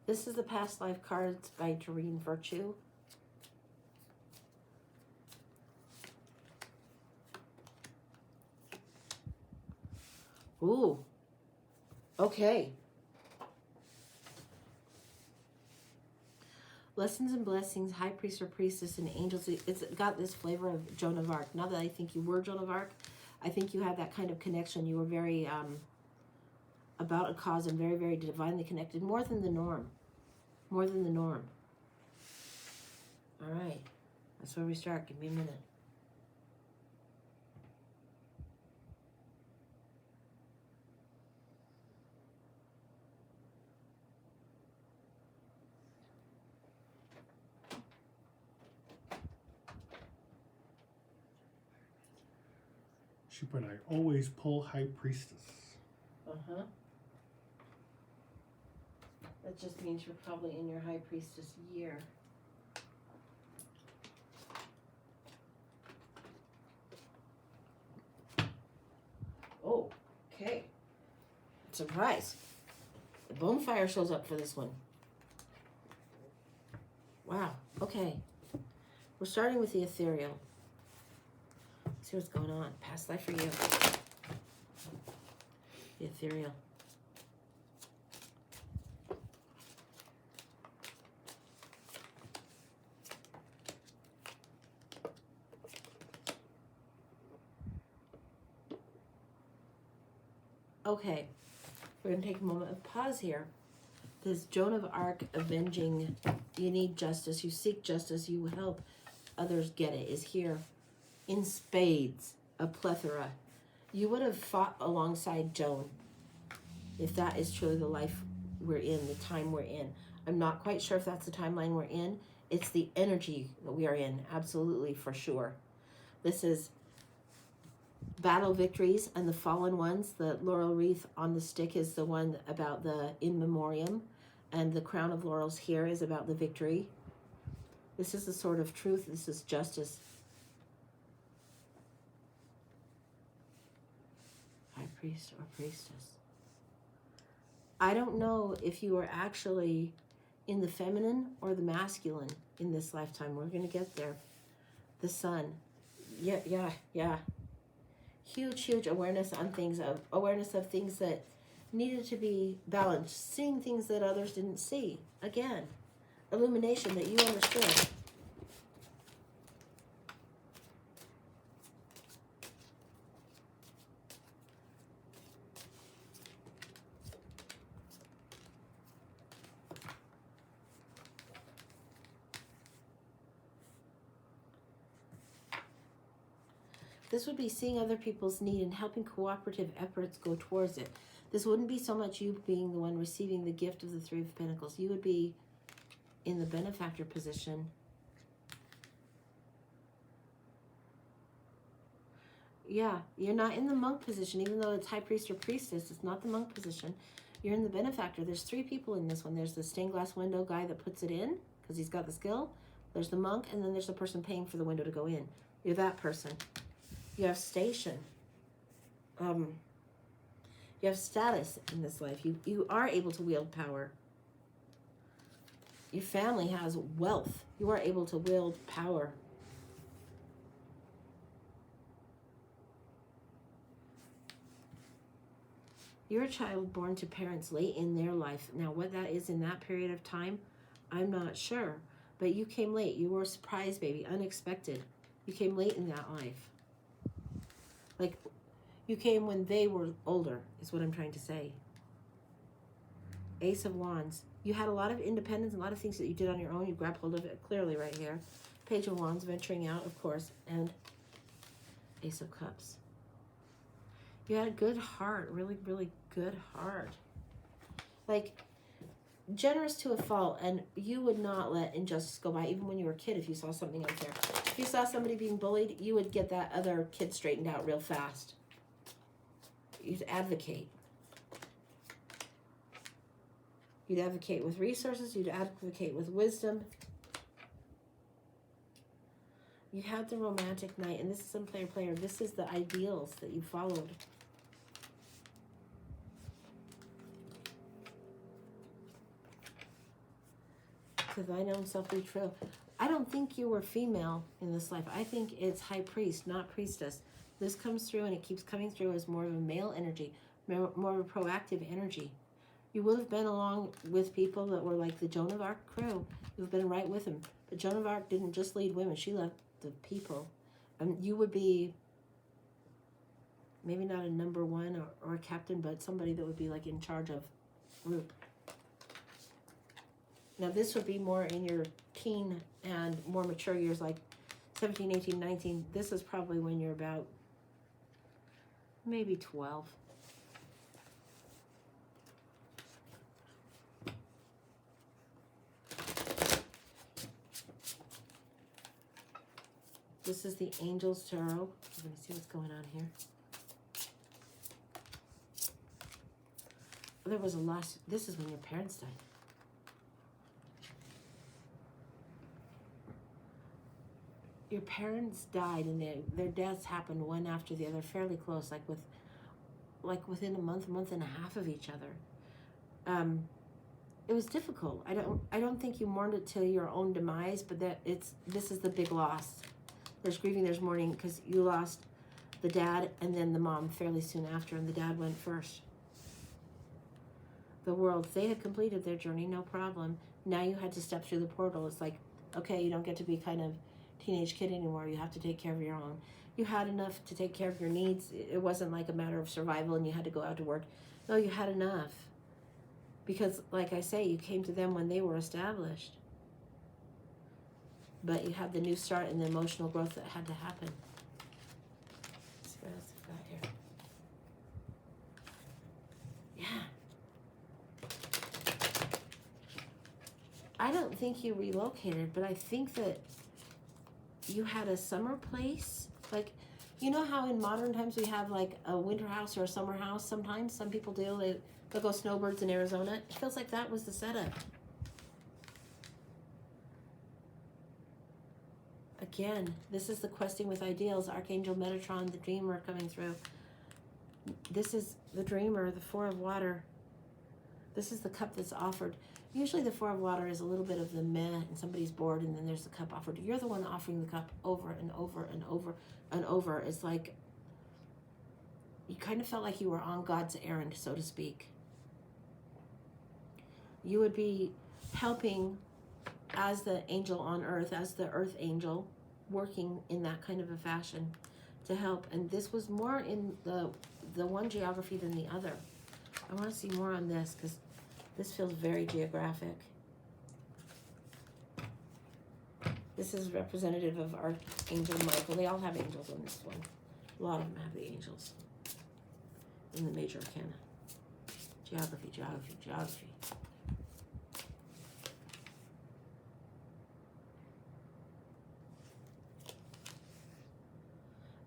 This is the Past Life cards by Doreen Virtue. Ooh. Okay. Lessons and Blessings, High Priest or Priestess and Angels. It's got this flavor of Joan of Arc. Not that I think you were Joan of Arc. I think you had that kind of connection. You were very about a cause and very, very divinely connected. More than the norm. More than the norm. All right. That's where we start. Give me a minute. She put, I always pull High Priestess. Uh-huh. That just means you're probably in your High Priestess year. Oh, okay. Surprise. The bonfire shows up for this one. Wow. Okay. We're starting with the ethereal. Let's see what's going on. Past life for you. The ethereal. Okay. We're going to take a moment of pause here. This Joan of Arc avenging, you need justice, you seek justice, you help others get it, is here in spades, a plethora. You would have fought alongside Joan if that is truly the life we're in, the time we're in. I'm not quite sure if that's the timeline we're in. It's the energy that we are in, absolutely, for sure. This is battle victories and the fallen ones. The laurel wreath on the stick is the one about the in memoriam, and the crown of laurels here is about the victory. This is the sword of truth. This is justice. High priest or priestess. I don't know if you are actually in the feminine or the masculine in this lifetime. We're going to get there. The sun. Yeah. Huge awareness on things, awareness of things that needed to be balanced, seeing things that others didn't see. Again, illumination that you understood. This would be seeing other people's need and helping cooperative efforts go towards it. This wouldn't be so much you being the one receiving the gift of the Three of Pentacles. You would be in the benefactor position. Yeah, you're not in the monk position, even though it's high priest or priestess. It's not the monk position. You're in the benefactor. There's three people in this one. There's the stained glass window guy that puts it in because he's got the skill. There's the monk, and then there's the person paying for the window to go in. You're that person. You have station. You have status in this life. You are able to wield power. Your family has wealth. You are able to wield power. You're a child born to parents late in their life. Now, what that is in that period of time, I'm not sure. But you came late. You were a surprise baby, unexpected. You came late in that life. Like, you came when they were older, is what I'm trying to say. Ace of Wands. You had a lot of independence, a lot of things that you did on your own. You grabbed hold of it clearly right here. Page of Wands, venturing out, of course. And Ace of Cups. You had a good heart, really, really good heart. Like, generous to a fault, and you would not let injustice go by, even when you were a kid. If you saw something unfair, if you saw somebody being bullied, you would get that other kid straightened out real fast. You'd advocate. You'd advocate with resources. You'd advocate with wisdom. You had the romantic knight, and this is some player. This is the ideals that you followed. To thine own self be true. I don't think you were female in this life. I think it's high priest, not priestess. This comes through and it keeps coming through as more of a male energy, more of a proactive energy. You would have been along with people that were like the Joan of Arc crew. You've been right with them. But Joan of Arc didn't just lead women. She led the people. And you would be maybe not a number one or a captain, but somebody that would be like in charge of group. Now this would be more in your teen and more mature years, like 17, 18, 19. This is probably when you're about maybe 12. This is the Angels Tarot. I'm going to see what's going on here. There was a loss. This is when your parents died. Your parents died, and their deaths happened one after the other, fairly close, like within a month and a half of each other. It was difficult. I don't think you mourned it to your own demise, but this is the big loss. There's grieving, there's mourning, because you lost the dad and then the mom fairly soon after, and the dad went first. The world, they had completed their journey, no problem. Now you had to step through the portal. It's like, okay, you don't get to be kind of teenage kid anymore. You have to take care of your own. You had enough to take care of your needs. It wasn't like a matter of survival and you had to go out to work. No, you had enough. Because, like I say, you came to them when they were established. But you had the new start and the emotional growth that had to happen. Let's see what else I've got here. Yeah. I don't think you relocated, but I think that you had a summer place. Like, you know how in modern times we have like a winter house or a summer house sometimes? Some people do. They'll go snowbirds in Arizona. It feels like that was the setup. Again, this is the questing with ideals. Archangel Metatron, the dreamer coming through. This is the dreamer, the Four of Water. This is the cup that's offered. Usually the Four of Water is a little bit of the meh and somebody's bored and then there's the cup offered. You're the one offering the cup over and over and over and over. It's like you kind of felt like you were on God's errand, so to speak. You would be helping as the angel on earth, as the earth angel, working in that kind of a fashion to help. And this was more in the one geography than the other. I want to see more on this because this feels very geographic. This is representative of Archangel Michael. They all have angels on this one. A lot of them have the angels in the major arcana. Geography, geography, geography.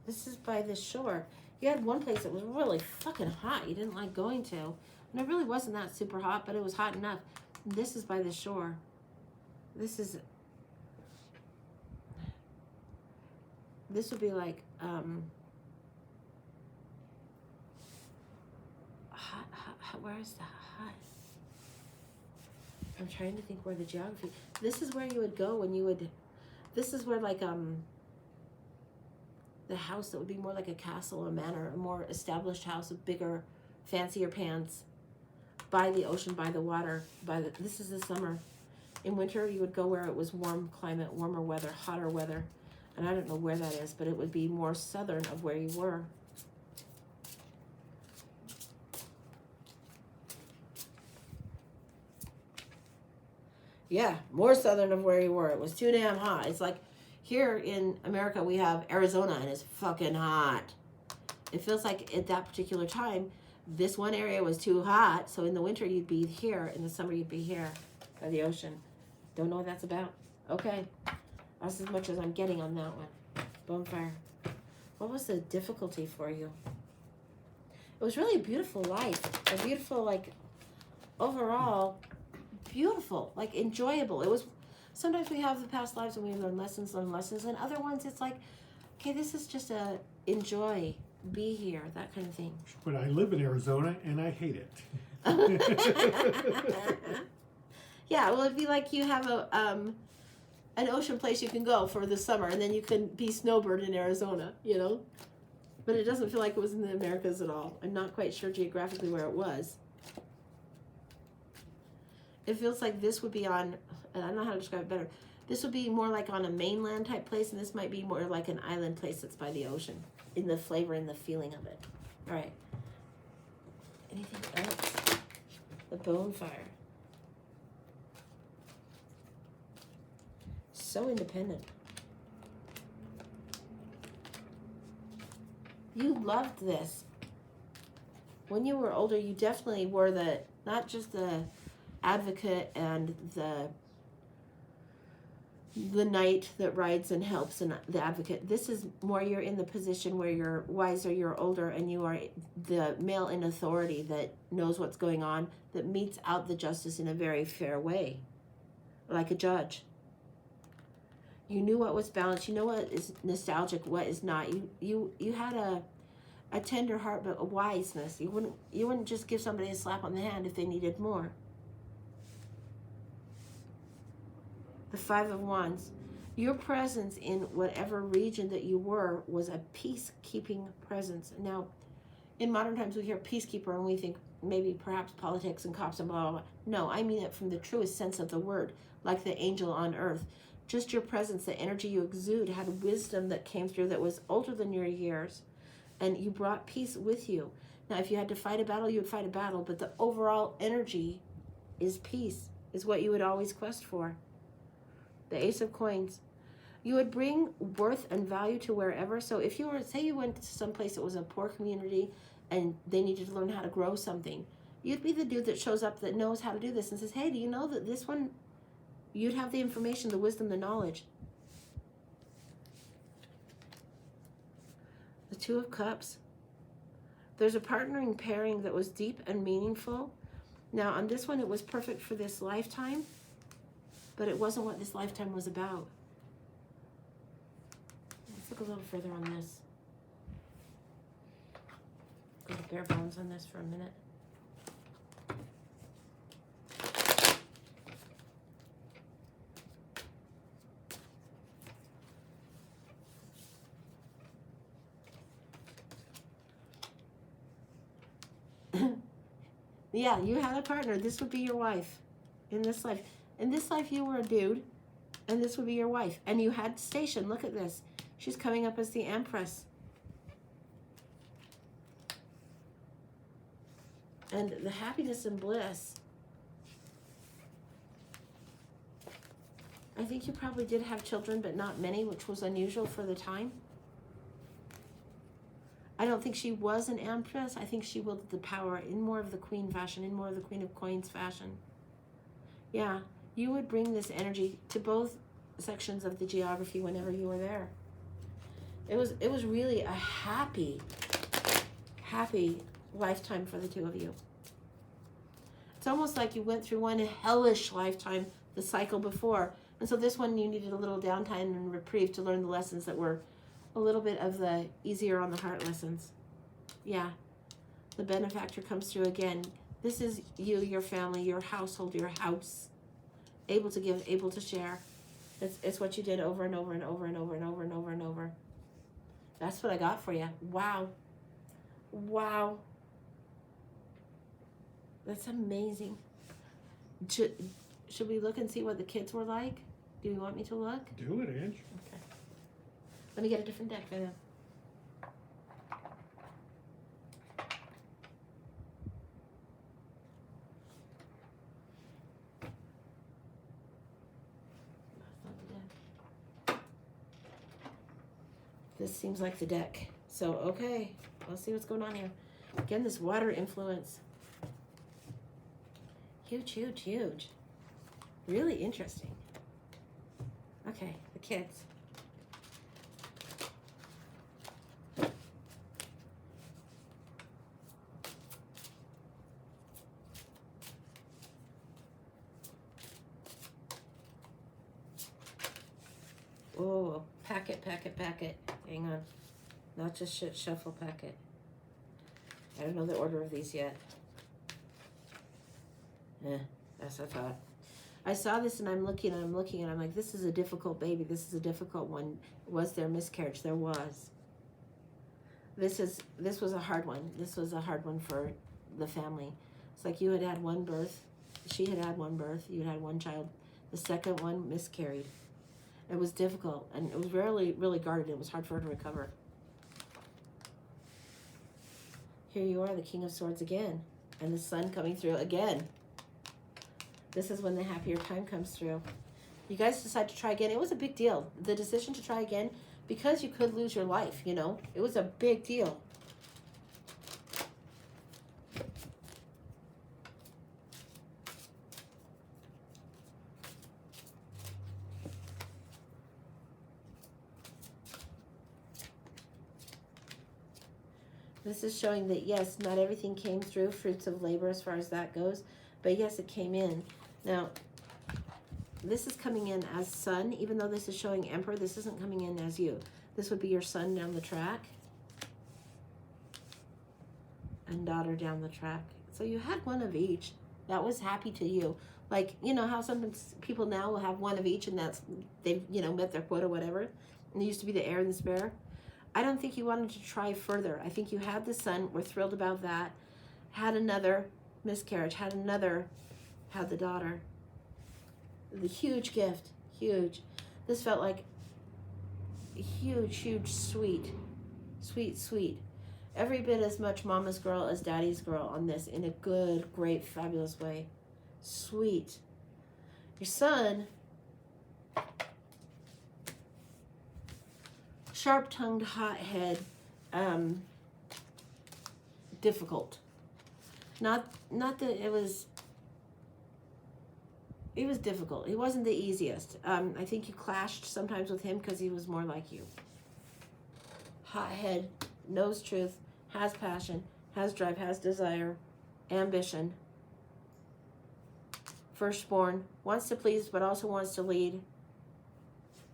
This is by the shore. You had one place that was really fucking hot. You didn't like going to. And it really wasn't that super hot, but it was hot enough. This is by the shore. This would be like hot, where is the hot? I'm trying to think where the geography. This is where you would go when you would. This is where like the house that would be more like a castle or manor, a more established house with bigger, fancier pants, by the ocean, by the water, this is the summer. In winter, you would go where it was warm climate, warmer weather, hotter weather, and I don't know where that is, but it would be more southern of where you were. Yeah, more southern of where you were. It was too damn hot. It's like here in America, we have Arizona, and it's fucking hot. It feels like at that particular time, this one area was too hot, so in the winter, you'd be here. In the summer, you'd be here by the ocean. Don't know what that's about. Okay. That's as much as I'm getting on that one. Bonfire. What was the difficulty for you? It was really a beautiful life. A beautiful, like, overall, beautiful, like, enjoyable. It was... Sometimes we have the past lives and we learn lessons, and other ones it's like, okay, this is just a enjoy, be here, that kind of thing. But I live in Arizona and I hate it. Yeah, well, it'd be like you have an ocean place you can go for the summer, and then you can be snowbird in Arizona, you know? But it doesn't feel like it was in the Americas at all. I'm not quite sure geographically where it was. It feels like this would be on, and I don't know how to describe it better. This would be more like on a mainland type place, and this might be more like an island place that's by the ocean, in the flavor and the feeling of it. All right. Anything else? The bonfire. So independent. You loved this. When you were older, you definitely were the, not just the advocate and the knight that rides and helps and the advocate. This is more you're in the position where you're wiser, you're older, and you are the male in authority that knows what's going on, that metes out the justice in a very fair way, like a judge. You knew what was balanced. You know what is nostalgic, what is not. You had a tender heart, but a wiseness. You wouldn't just give somebody a slap on the hand if they needed more. The Five of Wands. Your presence in whatever region that you were was a peacekeeping presence. Now, in modern times we hear peacekeeper and we think maybe perhaps politics and cops and blah, blah, blah. No, I mean it from the truest sense of the word, like the angel on earth. Just your presence, the energy you exude had wisdom that came through that was older than your years, and you brought peace with you. Now, if you had to fight a battle, you would fight a battle, but the overall energy is peace, is what you would always quest for. The Ace of Coins. You would bring worth and value to wherever. So if you were, say you went to some place that was a poor community and they needed to learn how to grow something, you'd be the dude that shows up that knows how to do this and says, hey, do you know that this one, you'd have the information, the wisdom, the knowledge. The Two of Cups. There's a partnering pairing that was deep and meaningful. Now on this one, it was perfect for this lifetime, but it wasn't what this lifetime was about. Let's look a little further on this. Go to bare bones on this for a minute. Yeah, you had a partner. This would be your wife in this life. In this life, you were a dude, and this would be your wife. And you had station. Look at this. She's coming up as the Empress. And the happiness and bliss. I think you probably did have children, but not many, which was unusual for the time. I don't think she was an Empress. I think she wielded the power in more of the Queen fashion, in more of the Queen of Coins fashion. Yeah, you would bring this energy to both sections of the geography whenever you were there. It was really a happy lifetime for the two of you. It's almost like you went through one hellish lifetime, the cycle before. And so this one you needed a little downtime and reprieve to learn the lessons that were a little bit of the easier on the heart lessons. Yeah, the Benefactor comes through again. This is you, your family, your household, your house. Able to give, able to share. It's what you did over and over and over and over and over and over and over. That's what I got for you. Wow. Wow. That's amazing. Should we look and see what the kids were like? Do you want me to look? Do it, Ange. Okay. Let me get a different deck for them. This seems like the deck. So, okay, let's see what's going on here. Again, this water influence. Huge, huge, huge. Really interesting. Okay, the kids. Oh, packet. Hang on. Not just shuffle packet. I don't know the order of these yet. That's what I thought. I saw this and I'm looking and I'm like, this is a difficult baby. This is a difficult one. Was there miscarriage? There was. This was a hard one. This was a hard one for the family. It's like you had had one birth. She had had one birth. You had had one child. The second one miscarried. It was difficult, and it was really, really guarded. It was hard for her to recover. Here you are, the King of Swords again, and the sun coming through again. This is when the happier time comes through. You guys decide to try again. It was a big deal. The decision to try again, because you could lose your life, you know. It was a big deal. This is showing that, yes, not everything came through, fruits of labor as far as that goes, but yes, it came in. Now, this is coming in as sun, even though this is showing Emperor, this isn't coming in as you. This would be your son down the track and daughter down the track. So you had one of each. That was happy to you. Like, you know how sometimes people now will have one of each and that's, they've, you know, met their quota, whatever. And it used to be the heir and the spare. I don't think you wanted to try further. I think you had the son, were thrilled about that, had another miscarriage, had the daughter. The huge gift, huge. This felt like a huge, huge, sweet. Every bit as much mama's girl as daddy's girl on this in a good, great, fabulous way. Sweet. Your son, sharp-tongued, hot-head, difficult. Not that it was difficult. It wasn't the easiest. I think you clashed sometimes with him because he was more like you. Hot-head, knows truth, has passion, has drive, has desire, ambition. Firstborn, wants to please but also wants to lead.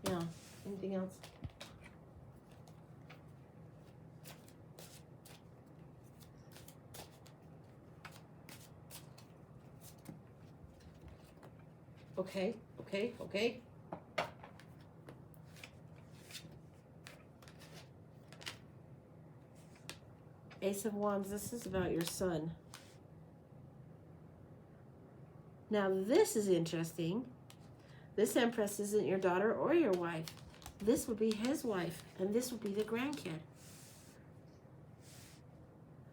Yeah, anything else? Okay. Ace of Wands, this is about your son. Now this is interesting. This Empress isn't your daughter or your wife. This would be his wife, and this would be the grandkid.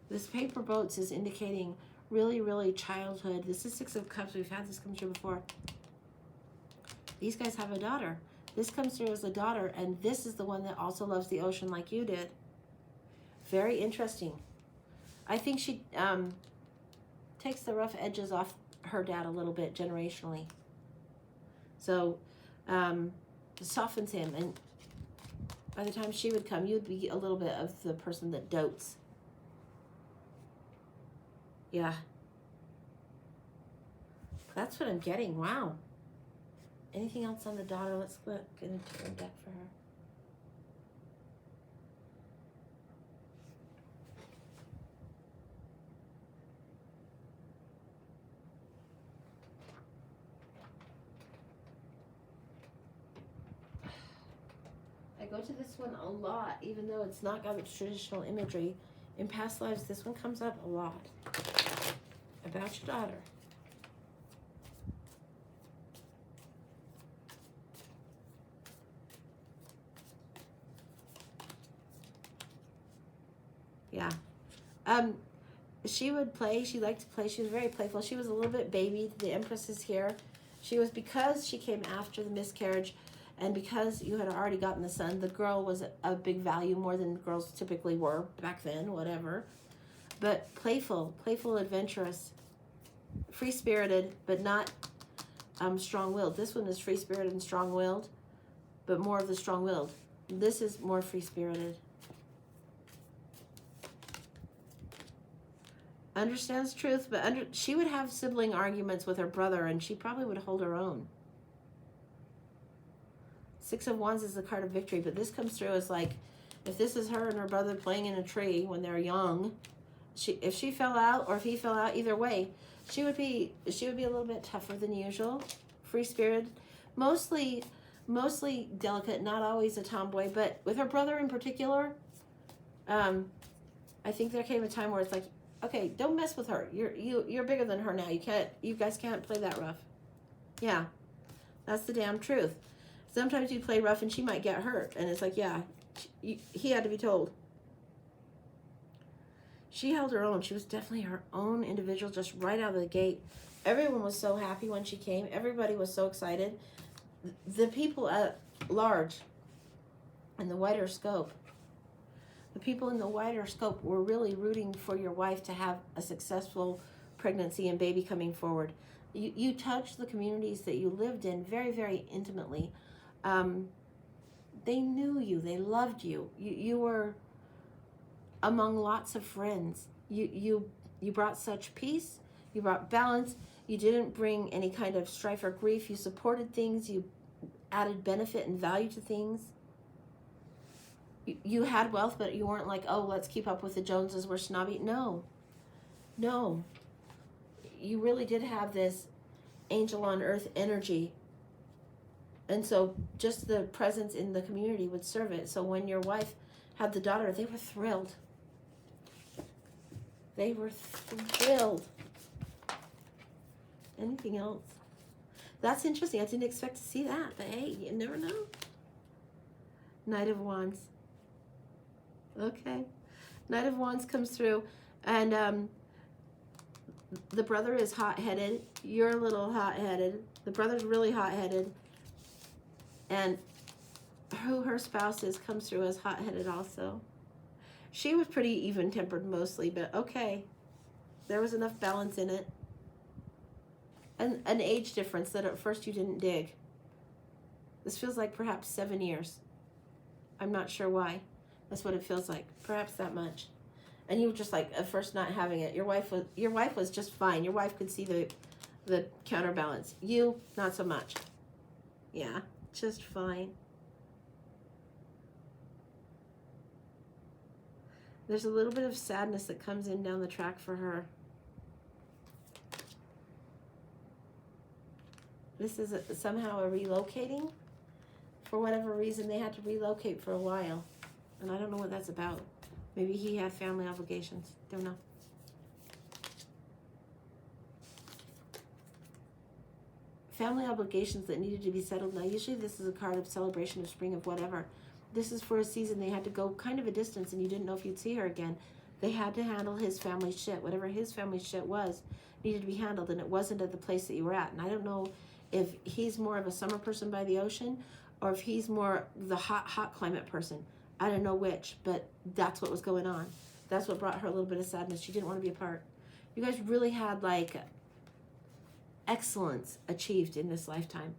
This paper boats is indicating really, really childhood. This is Six of Cups. We've had this come through before. These guys have a daughter. This comes through as a daughter, and this is the one that also loves the ocean like you did. Very interesting. I think she takes the rough edges off her dad a little bit generationally. So softens him, and by the time she would come, you'd be a little bit of the person that dotes. Yeah. That's what I'm getting. Wow. Anything else on the daughter? Let's look in a different deck for her. I go to this one a lot, even though it's not got its traditional imagery. In past lives, this one comes up a lot. About your daughter. Yeah. She would play. She liked to play. She was very playful. She was a little bit baby. The Empress is here. She was, because she came after the miscarriage, and because you had already gotten the son, the girl was a big value, more than girls typically were back then, whatever. But playful, adventurous, free-spirited, but not strong-willed. This one is free-spirited and strong-willed, but more of the strong-willed. This is more free-spirited. Understands truth, but she would have sibling arguments with her brother, and she probably would hold her own. Six of Wands is the card of victory, but this comes through as like, if this is her and her brother playing in a tree when they're young, if she fell out or if he fell out, either way, she would be a little bit tougher than usual free-spirited, mostly delicate, not always a tomboy, but with her brother in particular, I think there came a time where it's like, okay, don't mess with her. You're bigger than her now. You guys can't play that rough. Yeah, that's the damn truth. Sometimes you play rough and she might get hurt, and it's like, yeah, he had to be told. She held her own. She was definitely her own individual, just right out of the gate. Everyone was so happy when she came. Everybody was so excited. The people at large, in the wider scope, were really rooting for your wife to have a successful pregnancy and baby coming forward. You touched the communities that you lived in very, very intimately. They knew you. They loved you. You were among lots of friends. You brought such peace. You brought balance. You didn't bring any kind of strife or grief. You supported things. You added benefit and value to things. You had wealth, but you weren't like, oh, let's keep up with the Joneses, we're snobby. No. You really did have this angel on earth energy. And so just the presence in the community would serve it. So when your wife had the daughter, they were thrilled. Anything else? That's interesting. I didn't expect to see that, but hey, you never know. Knight of Wands. Okay. Knight of Wands comes through, and the brother is hot-headed. You're a little hot-headed. The brother's really hot-headed. And who her spouse is comes through as hot-headed also. She was pretty even-tempered mostly, but okay. There was enough balance in it. And an age difference that at first you didn't dig. This feels like perhaps 7 years. I'm not sure why. That's what it feels like. Perhaps that much. And you were just like, at first not having it. Your wife was just fine. Your wife could see the counterbalance. You, not so much. Yeah, just fine. There's a little bit of sadness that comes in down the track for her. This is somehow a relocating. For whatever reason, they had to relocate for a while. And I don't know what that's about. Maybe he had family obligations. Don't know. Family obligations that needed to be settled. Now, usually this is a card of celebration of spring of whatever. This is for a season they had to go kind of a distance and you didn't know if you'd see her again. They had to handle his family shit. Whatever his family shit was, needed to be handled, and it wasn't at the place that you were at. And I don't know if he's more of a summer person by the ocean or if he's more the hot climate person. I don't know which, but that's what was going on. That's what brought her a little bit of sadness. She didn't want to be apart. You guys really had like excellence achieved in this lifetime.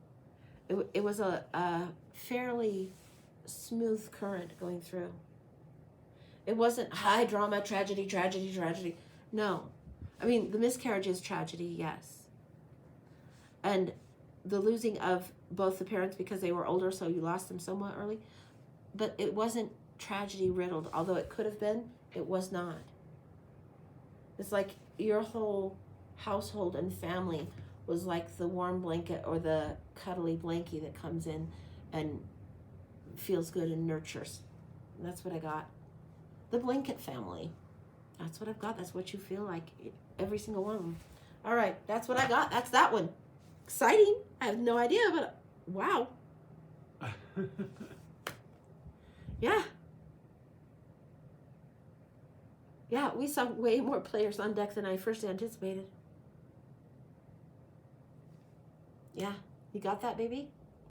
It was a fairly smooth current going through. It wasn't high drama, tragedy. No. I mean, the miscarriage is tragedy, yes. And the losing of both the parents because they were older, so you lost them somewhat early. But it wasn't tragedy riddled, although it could have been, it was not. It's like your whole household and family was like the warm blanket or the cuddly blankie that comes in and feels good and nurtures. And that's what I got. The blanket family. That's what I've got. That's what you feel like. Every single one of them. All right, that's what I got. That's that one. Exciting. I have no idea, but wow. Yeah. Yeah, we saw way more players on deck than I first anticipated. Yeah, you got that, baby?